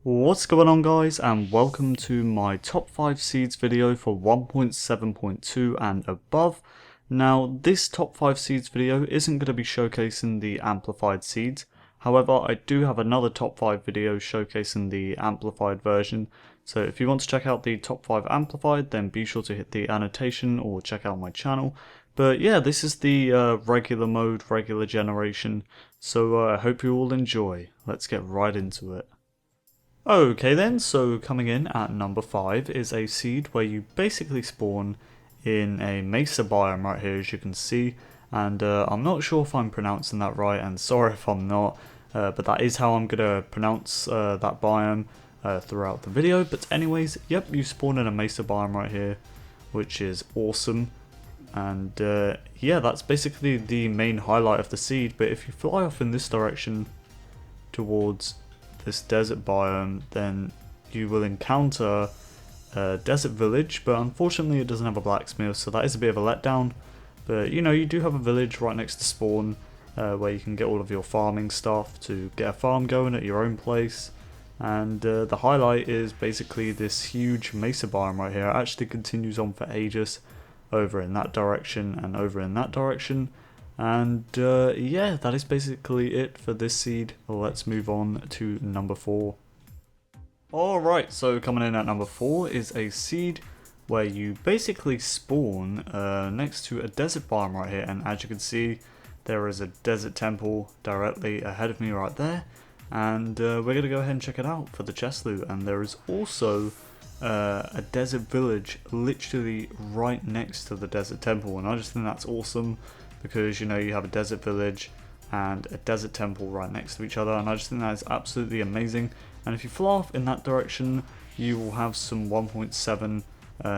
What's going on, guys, and welcome to my top 5 seeds video for 1.7.2 and above. Now, this top 5 seeds video isn't going to be showcasing the amplified seeds. However, I do have another top 5 video showcasing the amplified version. So if you want to check out the top 5 amplified, then be sure to hit the annotation or check out my channel. But yeah, this is the regular mode, regular generation. So I hope you all enjoy. Let's get right into it. Okay then, so coming in at number 5 is a seed where you basically spawn in a Mesa biome right here, as you can see, and I'm not sure if I'm pronouncing that right, and sorry if I'm not, but that is how I'm going to pronounce that biome throughout the video. But anyways, yep, you spawn in a Mesa biome right here, which is awesome, and yeah, that's basically the main highlight of the seed. But if you fly off in this direction towards this desert biome, then you will encounter a desert village, but unfortunately it doesn't have a blacksmith, so that is a bit of a letdown. But you know, you do have a village right next to spawn where you can get all of your farming stuff to get a farm going at your own place. And the highlight is basically this huge mesa biome right here. It actually continues on for ages over in that direction and over in that direction. And yeah, that is basically it for this seed. Let's move on to number 4. Alright, so coming in at number 4 is a seed where you basically spawn next to a desert biome right here. And as you can see, there is a desert temple directly ahead of me right there. And we're going to go ahead and check it out for the chest loot. And there is also a desert village literally right next to the desert temple. And I just think that's awesome, because you know, you have a desert village and a desert temple right next to each other, and I just think that is absolutely amazing. And if you fly off in that direction, you will have some 1.7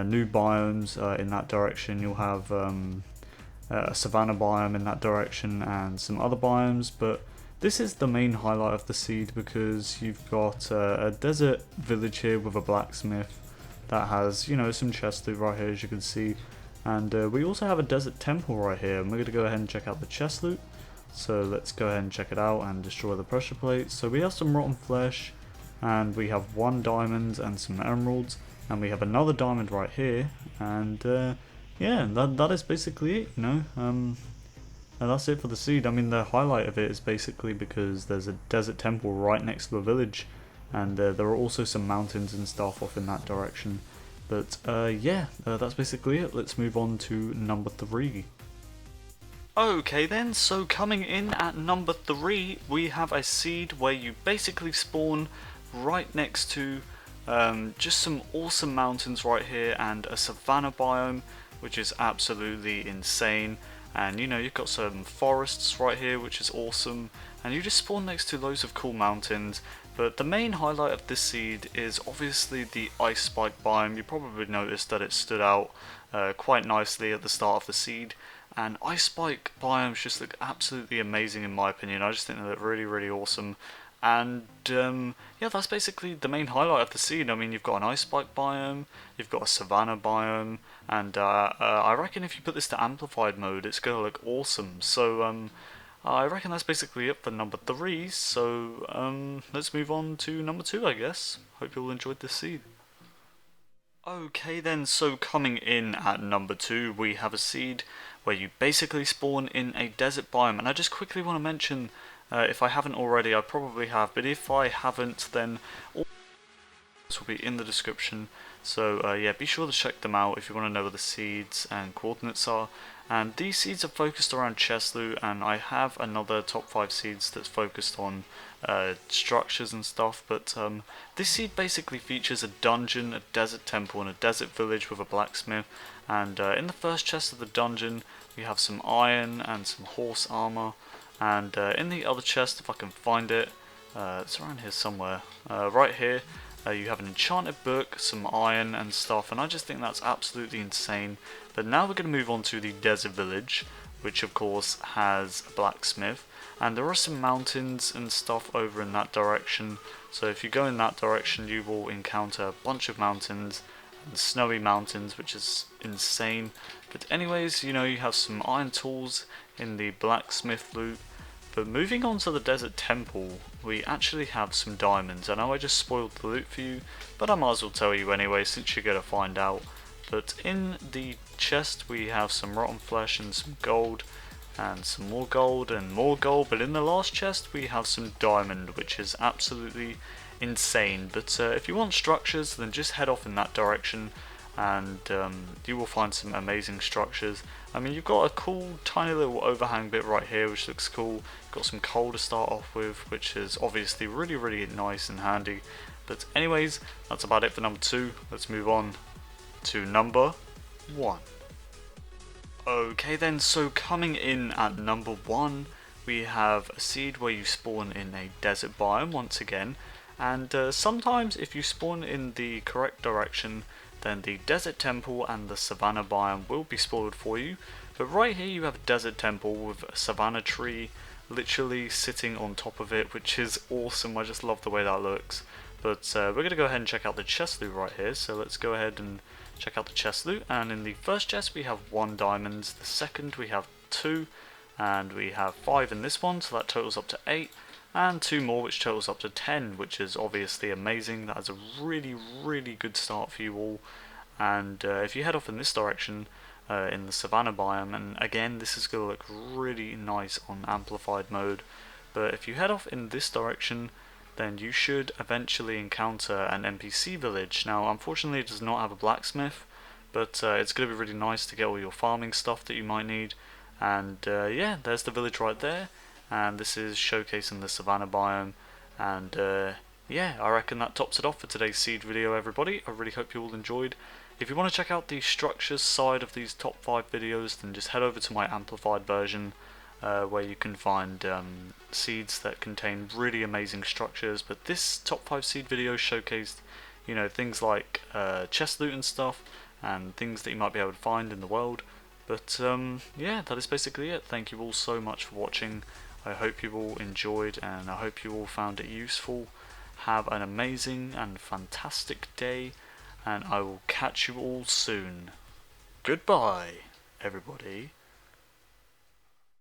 new biomes in that direction. You'll have a savanna biome in that direction and some other biomes, but this is the main highlight of the seed because you've got a desert village here with a blacksmith that has, you know, some chest loot right here, as you can see. And we also have a desert temple right here, and we're going to go ahead and check out the chest loot. So let's go ahead and check it out and destroy the pressure plate. So we have some rotten flesh, and we have 1 diamond and some emeralds, and we have another diamond right here. And yeah, that is basically it, you know. And that's it for the seed. I mean, the highlight of it is basically because there's a desert temple right next to the village, and there are also some mountains and stuff off in that direction. But yeah, that's basically it. Let's move on to number 3. Okay then, so coming in at number 3, we have a seed where you basically spawn right next to just some awesome mountains right here and a savanna biome, which is absolutely insane. And you know, you've got some forests right here, which is awesome, and you just spawn next to loads of cool mountains. But the main highlight of this seed is obviously the ice spike biome. You probably noticed that it stood out quite nicely at the start of the seed, and ice spike biomes just look absolutely amazing in my opinion. I just think they look really awesome. And yeah, that's basically the main highlight of the seed. I mean, you've got an ice spike biome, you've got a savanna biome, and I reckon if you put this to amplified mode, it's gonna look awesome. So I reckon that's basically it for number 3. So let's move on to number 2, I guess. Hope you all enjoyed this seed. Okay then, so coming in at number 2, we have a seed where you basically spawn in a desert biome. And I just quickly want to mention, if I haven't already, I probably have, but if I haven't, then all this will be in the description. So yeah, be sure to check them out if you want to know where the seeds and coordinates are. And these seeds are focused around chest loot, and I have another top 5 seeds that's focused on structures and stuff. But this seed basically features a dungeon, a desert temple, and a desert village with a blacksmith. And in the first chest of the dungeon, we have some iron and some horse armor. And in the other chest, if I can find it, it's around here somewhere, right here, you have an enchanted book, some iron and stuff, and I just think that's absolutely insane. But now we're going to move on to the desert village, which of course has a blacksmith, and there are some mountains and stuff over in that direction. So if you go in that direction, you will encounter a bunch of mountains and snowy mountains, which is insane. But anyways, you know, you have some iron tools in the blacksmith loot, But moving on to the desert temple, we actually have some diamonds. I know I just spoiled the loot for you, but I might as well tell you anyway since you're going to find out. But in the chest we have some rotten flesh and some gold, and some more gold and more gold, but in the last chest we have some diamond, which is absolutely insane. But if you want structures, then just head off in that direction and you will find some amazing structures. I mean, you've got a cool tiny little overhang bit right here which looks cool. You've got some coal to start off with, which is obviously really nice and handy. But anyways, that's about it for number 2. Let's move on to number 1. Okay then, so coming in at number 1, we have a seed where you spawn in a desert biome once again, and sometimes if you spawn in the correct direction, then the desert temple and the savanna biome will be spawned for you. But right here you have a desert temple with a savanna tree literally sitting on top of it, which is awesome. I just love the way that looks. But we're going to go ahead and check out the chest loot right here, so let's go ahead and check out the chest loot. And in the first chest we have 1 diamond, the second we have 2, and we have 5 in this one, so that totals up to 8, and 2 more which totals up to 10, which is obviously amazing. That is a really good start for you all. And if you head off in this direction, in the savanna biome, and again this is going to look really nice on amplified mode, but if you head off in this direction, then you should eventually encounter an NPC village. Now unfortunately it does not have a blacksmith, but it's going to be really nice to get all your farming stuff that you might need. And yeah, there's the village right there, and this is showcasing the savanna biome. And yeah, I reckon that tops it off for today's seed video, everybody. I really hope you all enjoyed. If you want to check out the structures side of these top 5 videos, then just head over to my amplified version, where you can find seeds that contain really amazing structures. But this top 5 seed video showcased, you know, things like chest loot and stuff, and things that you might be able to find in the world. But yeah, that is basically it. Thank you all so much for watching. I hope you all enjoyed, and I hope you all found it useful. Have an amazing and fantastic day, and I will catch you all soon. Goodbye, everybody.